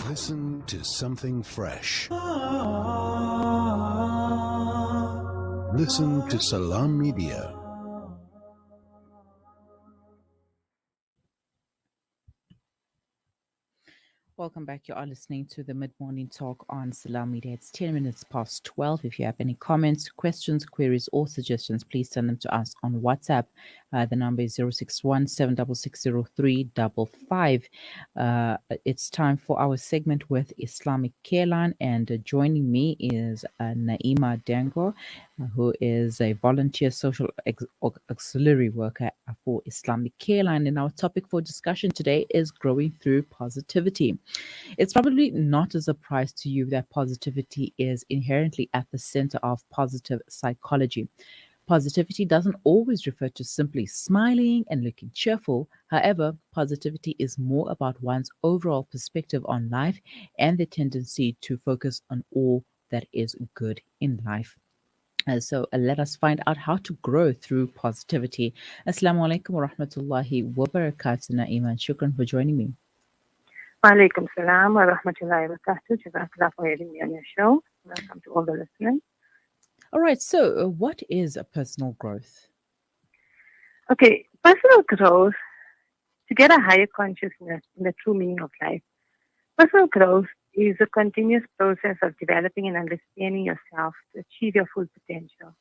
Listen to something fresh. Listen to Salam Media. Welcome back. You are listening to the mid-morning talk on Salam Media. It's 10 minutes past 12. If you have any comments, questions, queries, or suggestions, please send them to us on WhatsApp. The number is 061 It's time for our segment with Islamic Careline, and joining me is Naeema Dangor, who is a volunteer social auxiliary worker for Islamic Careline. And our topic for discussion today is growing through positivity. It's probably not a surprise to you that positivity is inherently at the center of positive psychology. Positivity doesn't always refer to simply smiling and looking cheerful. However, positivity is more about one's overall perspective on life and the tendency to focus on all that is good in life. So let us find out how to grow through positivity. Assalamu alaikum wa rahmatullahi wa barakatuh, Naeema, and shukran for joining me. Walaikum salam wa rahmatullahi wa barakatuh. Jazakallah for having me on your show. Welcome to all the listeners. All right, so what is a personal growth? Okay, personal growth, to get a higher consciousness in the true meaning of life. Personal growth is a continuous process of developing and understanding yourself to achieve your full potential.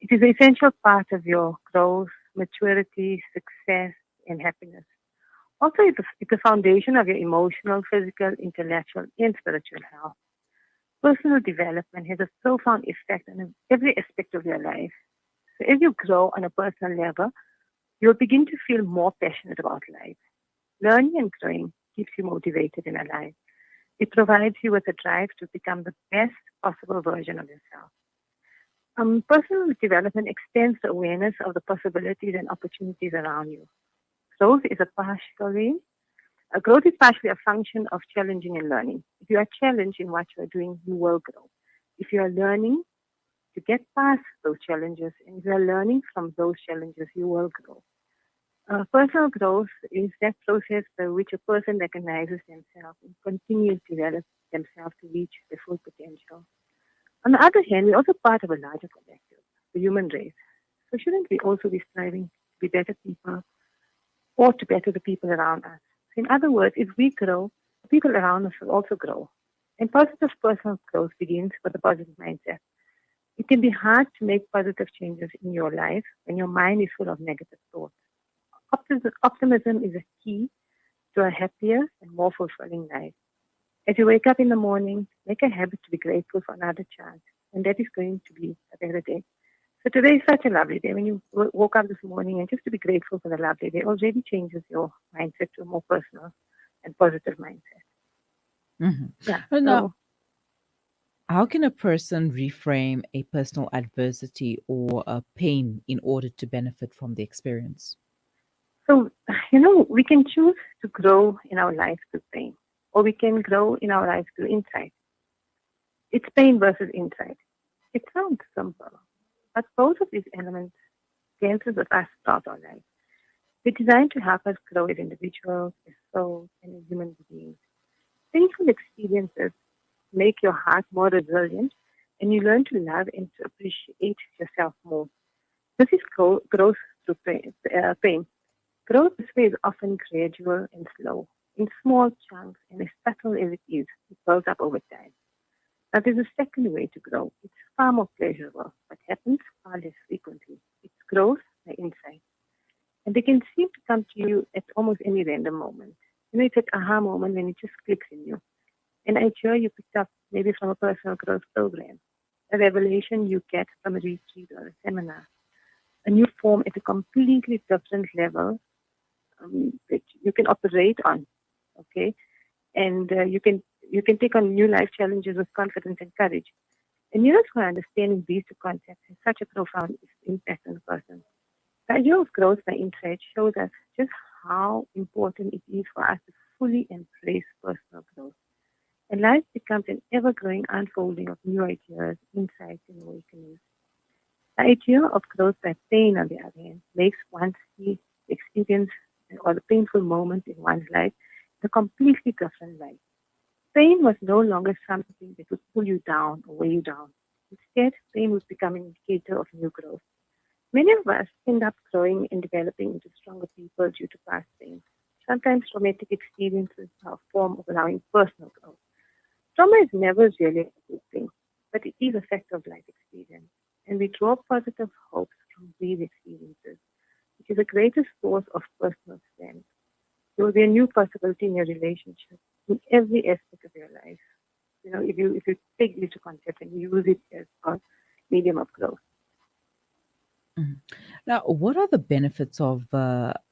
It is an essential part of your growth, maturity, success, and happiness. Also, it's the foundation of your emotional, physical, intellectual, and spiritual health. Personal development has a profound effect on every aspect of your life. So as you grow on a personal level, you'll begin to feel more passionate about life. Learning and growing keeps you motivated and alive. It provides you with a drive to become the best possible version of yourself. Personal development extends the awareness of the possibilities and opportunities around you. Growth is partially a function of challenging and learning. If you are challenged in what you are doing, you will grow. If you are learning to get past those challenges, and if you are learning from those challenges, you will grow. Personal growth is that process by which a person recognizes themselves and continues to develop themselves to reach their full potential. On the other hand, we're also part of a larger collective, the human race. So shouldn't we also be striving to be better people or to better the people around us? So in other words, if we grow, the people around us will also grow. And positive personal growth begins with a positive mindset. It can be hard to make positive changes in your life when your mind is full of negative thoughts. Optimism is a key to a happier and more fulfilling life. As you wake up in the morning, make a habit to be grateful for another chance, and that is going to be a better day. So today is such a lovely day. When you woke up this morning, and just to be grateful for the lovely day already changes your mindset to a more personal and positive mindset. Mm-hmm. Yeah. Now, how can a person reframe a personal adversity or a pain in order to benefit from the experience? So, we can choose to grow in our life through pain, or we can grow in our life through insight. It's pain versus insight. It sounds simple, but both of these elements dances with us throughout our life. They're designed to help us grow as individuals, as souls, and as human beings. Painful experiences make your heart more resilient, and you learn to love and to appreciate yourself more. This is growth through pain. Growth this way is often gradual and slow, in small chunks, and as subtle as it is, it builds up over time. Now, there's a second way to grow. It's far more pleasurable, but happens far less frequently. It's growth by insight. And they can seem to come to you at almost any random moment. It's an aha moment when it just clicks in you. An idea you picked up maybe from a personal growth program, a revelation you get from a retreat or a seminar, a new form at a completely different level that you can operate on, okay? And you can take on new life challenges with confidence and courage. And that's why understanding these two concepts has such a profound impact on the person. The idea of growth by insight shows us just how important it is for us to fully embrace personal growth. And life becomes an ever-growing unfolding of new ideas, insights, and awakenings. The idea of growth by pain, on the other hand, makes one see the experience or the painful moment in one's life in a completely different light. pain was no longer something that would pull you down or weigh you down. Instead, pain would become an indicator of new growth. Many of us end up growing and developing into stronger people due to past pain. Sometimes traumatic experiences are a form of allowing personal growth. Trauma is never really a good thing, but it is a factor of life experience. And we draw positive hopes from these experiences, which is the greatest source of personal strength. There will be a new possibility in your relationship, in every aspect of your life. If you take these two concepts and use it as a medium of growth. Mhm. Now, what are the benefits of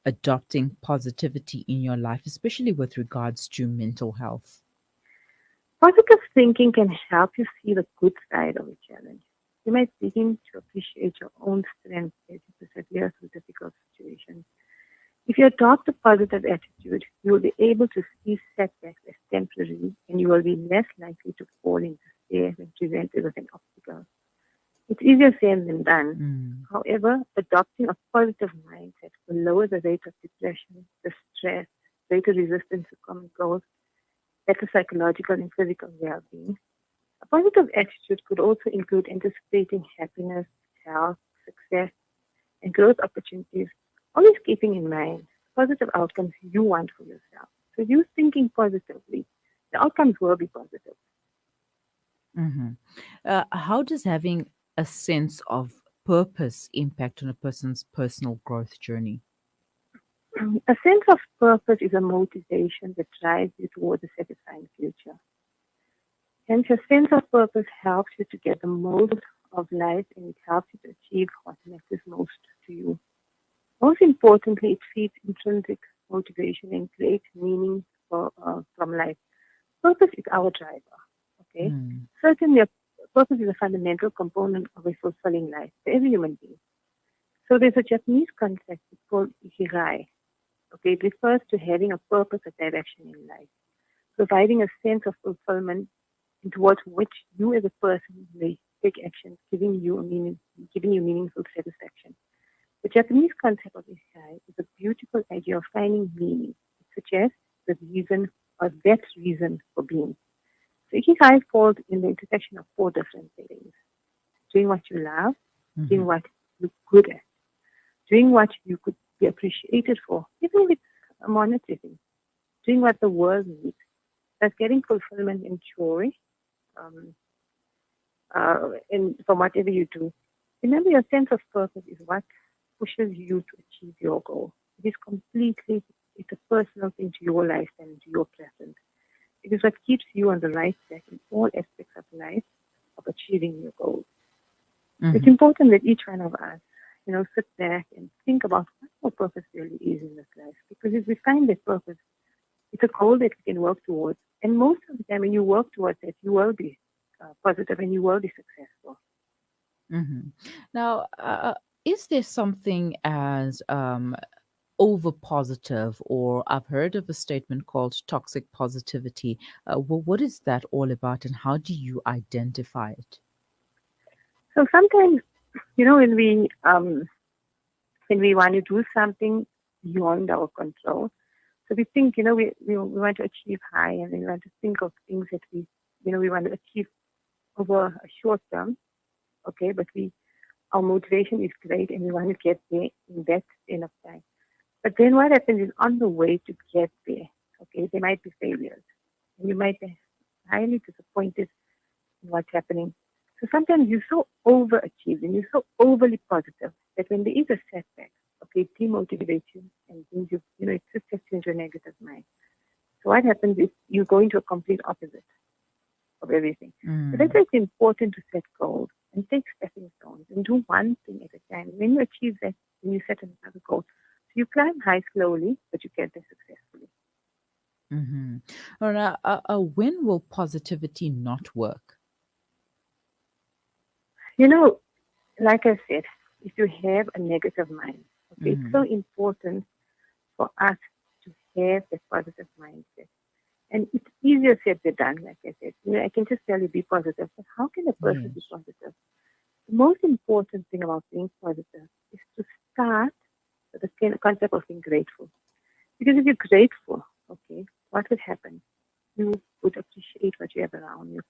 adopting positivity in your life, especially with regards to mental health? Positive thinking can help you see the good side of a challenge. You might begin to appreciate your own strengths as you persevere through difficult situations. If you adopt a positive attitude, you will be able to see setbacks as temporary and you will be less likely to fall into despair when presented with an obstacle. It's easier said than done. Mm. However, adopting a positive mindset will lower the rate of depression, the stress, greater resistance to common goals, better psychological and physical well-being. A positive attitude could also include anticipating happiness, health, success, and growth opportunities, always keeping in mind positive outcomes you want for yourself. So you thinking positively, the outcomes will be positive. Mhm. How does having a sense of purpose impact on a person's personal growth journey? A sense of purpose is a motivation that drives you towards a satisfying future. Hence, your sense of purpose helps you to get the most of life and it helps you to achieve what matters most to you. Most importantly, it feeds intrinsic motivation and creates meaning from life. Purpose is our driver. Okay, Mm. certainly, purpose is a fundamental component of a fulfilling life for every human being. So there's a Japanese concept called ikigai. Okay, it refers to having a purpose, a direction in life, providing a sense of fulfillment towards which you as a person may take action, giving you meaningful satisfaction. The Japanese concept of ikigai is a beautiful idea of finding meaning. It suggests the reason or that reason for being. So ikigai falls in the intersection of four different things: doing what you love, doing Mhm. what you're good at, doing what you could be appreciated for, even if it's a monetary thing, doing what the world needs. That's getting fulfillment and joy um, from whatever you do. Remember, your sense of purpose is what pushes you to achieve your goal. It is completely, it's a personal thing to your life and to your present. It is what keeps you on the right track in all aspects of life of achieving your goals. It's Mhm. important that each one of us, sit back and think about what our purpose really is in this life. Because if we find that purpose, it's a goal that we can work towards. And most of the time, when you work towards it, you will be positive and you will be successful. Mhm. Now, is there something as over positive, or I've heard of a statement called toxic positivity? Well, what is that all about, and how do you identify it? So sometimes, when we want to do something beyond our control, so we think, we want to achieve high and we want to think of things that we want to achieve over a short term, okay, but our motivation is great and we want to get there in that enough time. But then what happens is on the way to get there, okay, there might be failures and you might be highly disappointed in what's happening. So sometimes you're so overachieved and you're so overly positive that when there is a setback, okay, it demotivates you and brings you, it just gets you into a negative mind. So what happens is you go into a complete opposite of everything. So that's Mm. why it's important to set goals and take stepping stones and do one thing at a time. When you achieve that, then you set another goal. So you climb high slowly, but you get there successfully. Mm-hmm. All right. When will positivity not work? You know, like I said, if you have a negative mind, okay, it's so Mm. important for us to have a positive mindset. And it's easier said than done, like I said. I can just tell you be positive, but how can a person be Yes. positive? The most important thing about being positive is to start with the concept of being grateful. Because if you're grateful, okay, what would happen? You would appreciate you have around you.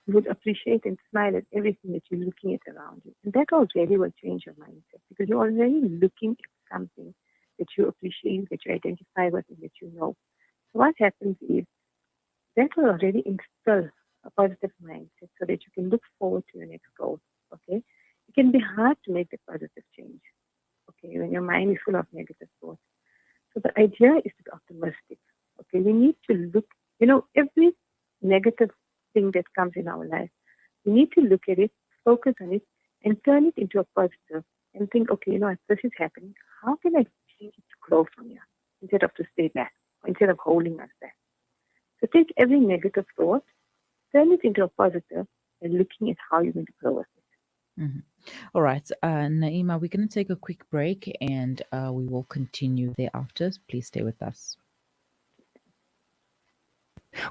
You would appreciate and smile at everything that you're looking at around you. And that already will change your mindset because you're already looking at something that you appreciate, that you identify with, and that you know. So what happens is that will already instill a positive mindset so that you can look forward to your next goal. Okay? It can be hard to make the positive change. Okay, when your mind is full of negative thoughts. So the idea is to be optimistic. Okay, we need to look, every negative thing that comes in our life, we need to look at it, focus on it, and turn it into a positive and think, okay, if this is happening, how can I change it to grow from here instead of to stay back, or instead of holding us back? So take every negative thought, turn it into a positive, and looking at how you're going to grow with it. Mhm. All right, Naeema, we're going to take a quick break and we will continue thereafter. Please stay with us.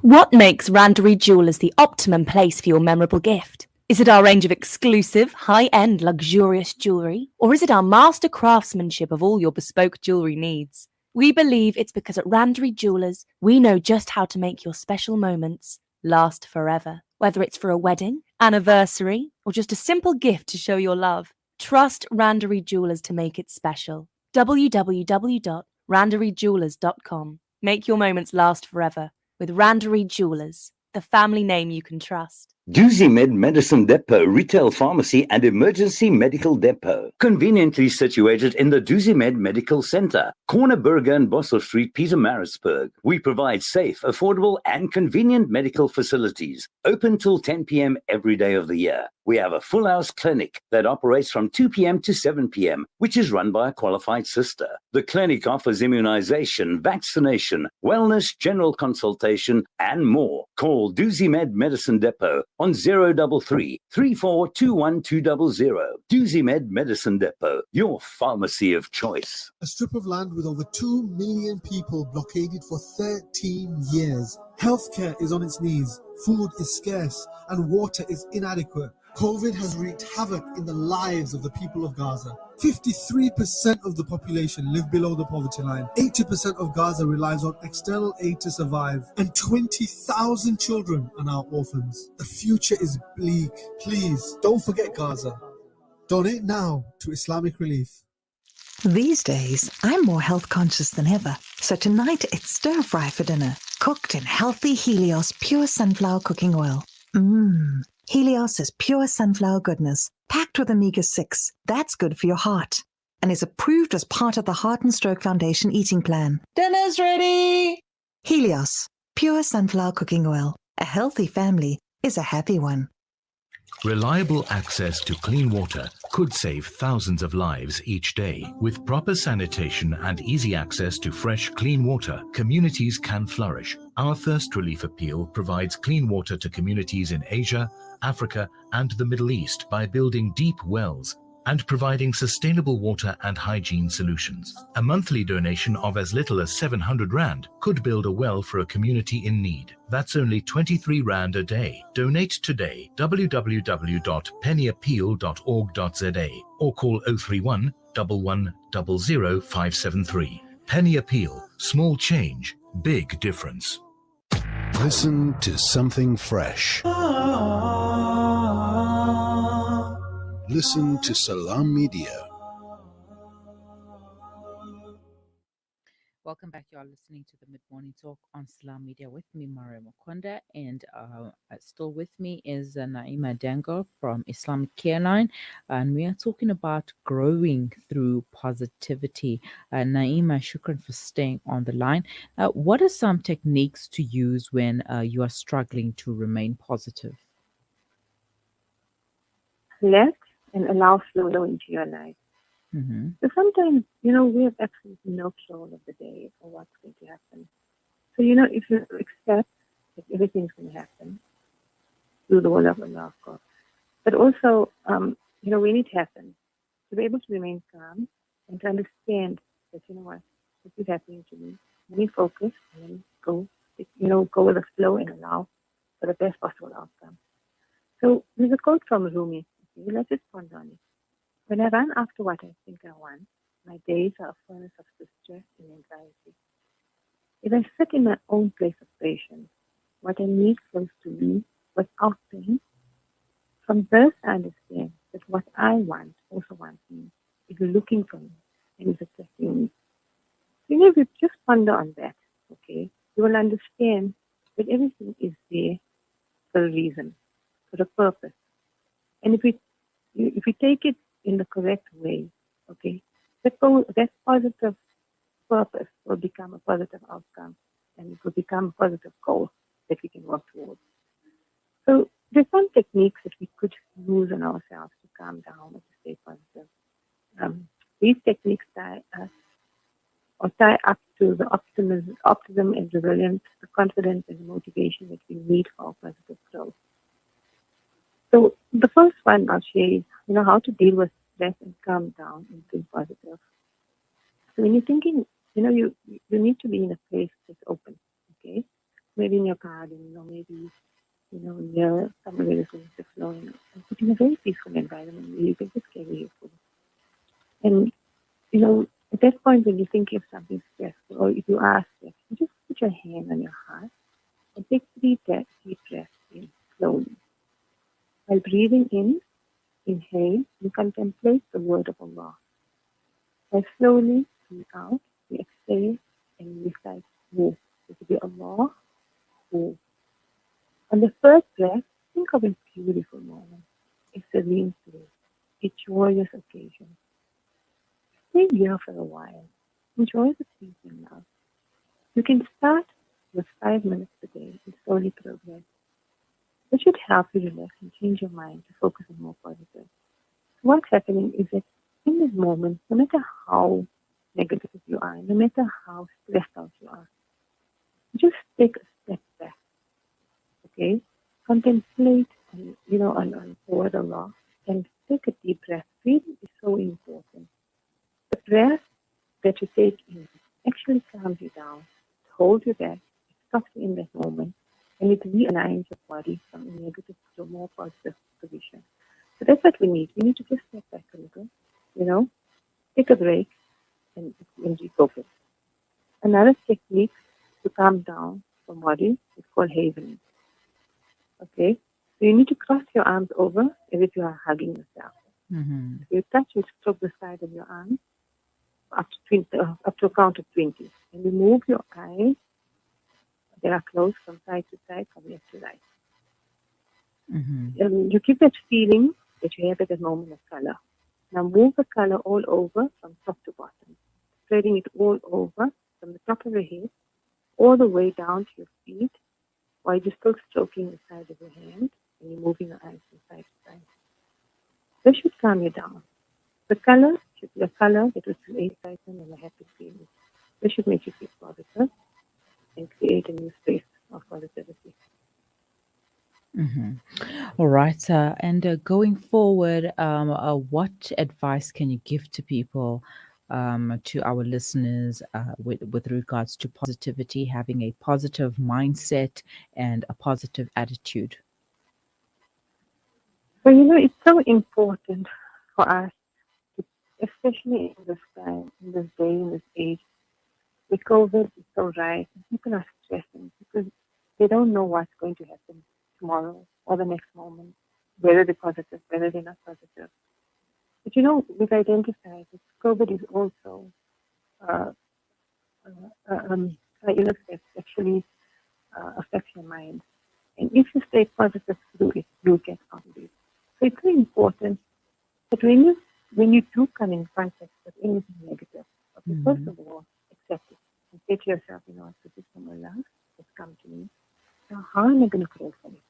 What makes Randery Jewelers the optimum place for your memorable gift? Is it our range of exclusive, high-end, luxurious jewellery? Or is it our master craftsmanship of all your bespoke jewellery needs? We believe it's because at Randery Jewelers, we know just how to make your special moments last forever. Whether it's for a wedding, anniversary, or just a simple gift to show your love, trust Randery Jewelers to make it special. www.randeryjewelers.com. Make your moments last forever with Randery Jewelers, the family name you can trust. DusiMed Medicine Depot Retail Pharmacy and Emergency Medical Depot. Conveniently situated in the DusiMed Medical Center, Corner Burger and Bosser Street, Pietermaritzburg. We provide safe, affordable and convenient medical facilities. Open till 10 p.m. every day of the year. We have a full house clinic that operates from 2 p.m. to 7 p.m., which is run by a qualified sister. The clinic offers immunization, vaccination, wellness, general consultation, and more. Call DusiMed Medicine Depot on 033 3421 DusiMed Medicine Depot, your pharmacy of choice. A strip of land with over 2 million people blockaded for 13 years. Healthcare is on its knees, food is scarce, and water is inadequate. COVID has wreaked havoc in the lives of the people of Gaza. 53% of the population live below the poverty line. 80% of Gaza relies on external aid to survive. And 20,000 children are now orphans. The future is bleak. Please, don't forget Gaza. Donate now to Islamic Relief. These days, I'm more health conscious than ever. So tonight, it's stir fry for dinner. Cooked in healthy Helios pure sunflower cooking oil. Helios is pure sunflower goodness, packed with omega-6. That's good for your heart. And is approved as part of the Heart and Stroke Foundation eating plan. Dinner's ready! Helios, pure sunflower cooking oil. A healthy family is a happy one. Reliable access to clean water could save thousands of lives each day. With proper sanitation and easy access to fresh, clean water, communities can flourish. Our Thirst Relief Appeal provides clean water to communities in Asia, Africa, and the Middle East by building deep wells and providing sustainable water and hygiene solutions. A monthly donation of as little as 700 Rand could build a well for a community in need. That's only 23 Rand a day. Donate today, www.pennyappeal.org.za or call 031 11 00 573. Penny Appeal, small change, big difference. Listen to something fresh. Listen to Salam Media. Welcome back. You are listening to the Mid-Morning Talk on Salam Media with me, Maria Makonda, and still with me is Naeema Dangor from Islamic Careline, and we are talking about growing through positivity. Naeema, shukran for staying on the line. What are some techniques to use when you are struggling to remain positive? Let and allow flow into your life. Mm-hmm. So sometimes, we have absolutely no control of the day or what's going to happen. So, if you accept that everything's going to happen through the will of Allah, of course. But also, when it happens, to be able to remain calm and to understand that, this is happening to me. Let me focus and let me go with the flow and allow for the best possible outcome. So there's a quote from Rumi. Let's just ponder on it. When I run after what I think I want, my days are a furnace of distress and anxiety. If I sit in my own place of patience, what I need close to me without pain. From birth, I understand that what I want also wants me, is looking for me, and is attracting me. You know, if you just ponder on that, okay, you will understand that everything is there for a reason, for a purpose. And if we take it in the correct way, okay, that positive purpose will become a positive outcome, and it will become a positive goal that we can work towards. So there's some techniques that we could use on ourselves to calm down and to stay positive. These techniques tie us or tie up to the optimism and resilience, the confidence and the motivation that we need for our positive growth. So the first one I'll share is, how to deal with stress and calm down and feel positive. So when you're thinking, you need to be in a place that's open, okay? Maybe in your garden, or maybe, near somewhere where there's water flowing, but in a very peaceful environment where you can just carry your food. And, at that point when you're thinking of something stressful, or if you are stressed, you just put your hand on your heart and take 3 deep breaths in slowly. While breathing in, inhale, you contemplate the word of Allah. While slowly breathe out, you exhale and recite Hu. It will be Allah, Hu. On the first breath, think of a beautiful moment, a serene place, a joyous occasion. Stay here for a while. Enjoy the peace and love. You can start with 5 minutes a day and slowly progress. This should help you relax and change your mind to focus on more positive. So what's happening is that in this moment, no matter how negative you are, no matter how stressed out you are, just take a step back. Okay? Contemplate on the word of Allah and take a deep breath. Breathing is so important. The breath that you take in actually calms you down, it holds you back, it stops you in that moment, and it realigns your body from a negative to a more positive position. So that's what we need. We need to just step back a little, take a break and refocus. Another technique to calm down the body is called havening. Okay? So you need to cross your arms over as if you are hugging yourself. Mm-hmm. You touch and stroke the side of your arm up to a count of 20. And you move your eyes. They are closed from side to side, from left to right. Mm-hmm. You keep that feeling that you have at that moment of color. Now move the color all over from top to bottom, spreading it all over from the top of your head all the way down to your feet, while you're still stroking the side of your hand and you're moving your eyes from side to side. This should calm you down. The color should be a color that will create excitement and a happy feeling. This should make you feel positive and create a new space of positivity. Mm-hmm. All right. And going forward, what advice can you give to people, to our listeners, with regards to positivity, having a positive mindset and a positive attitude? So, it's so important for us, especially in this time, in this day, in this age, with COVID is so right. People are stressing because they don't know what's going to happen tomorrow or the next moment, whether they're positive, whether they're not positive. But we've identified that COVID is also an illness that actually affects your mind. And if you stay positive through it, you'll get out of it. So it's very important that when you do come in contact with anything negative, okay, first of all, accept it and say to yourself, this is from Allah, it's come to me. Now, how am I going to grow from it?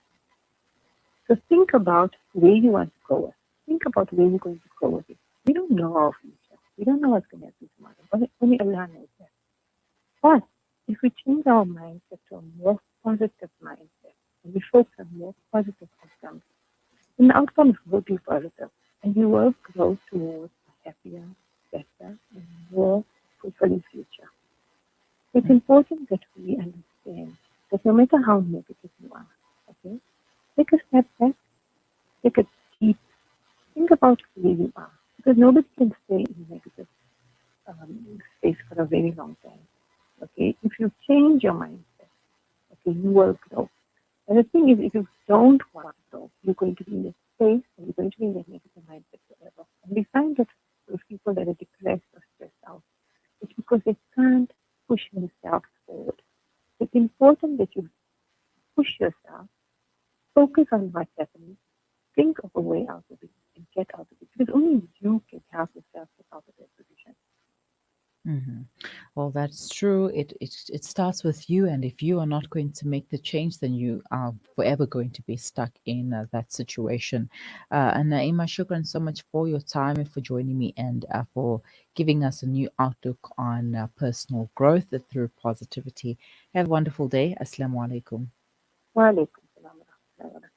So think about where you want to go with. Think about where you're going to go with it. We don't know our future. We don't know what's going to happen tomorrow. Only Allah knows that. But if we change our mindset to a more positive mindset and we focus on more positive outcomes, then the outcomes will be positive and we will grow towards a happier, better, and more fulfilling future. It's important that we understand that no matter how negative you are, okay, take a step back, take a deep, think about where you are. Because nobody can stay in negative space for a very long time. Okay, if you change your mindset, okay, you will grow. And the thing is, if you don't want to grow, you're going to be in this space and you're going to be in that negative mindset forever. And we find that those people that are depressed or stressed out, it's because they can't push themselves forward. It's important that you push yourself, focus on what's happening, think of a way out of it, and get out of it. Because only you can help yourself get out of that position. Mhm. Well, that's true. It starts with you, and if you are not going to make the change, then you are forever going to be stuck in that situation. And Naeema, shukran so much for your time and for joining me, and for giving us a new outlook on personal growth through positivity. Have a wonderful day. Assalamu alaikum. Wa alaikum salam wa rahmatullahi wa barakatuh.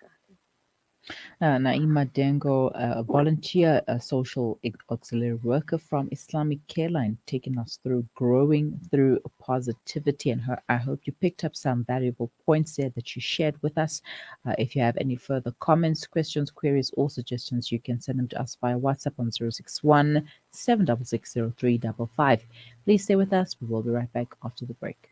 Naeema Dangor, a volunteer, a social auxiliary worker from Islamic Careline, taking us through growing through positivity. And I hope you picked up some valuable points there that you shared with us. If you have any further comments, questions, queries, or suggestions, you can send them to us via WhatsApp on 061 766 0355. Please stay with us. We will be right back after the break.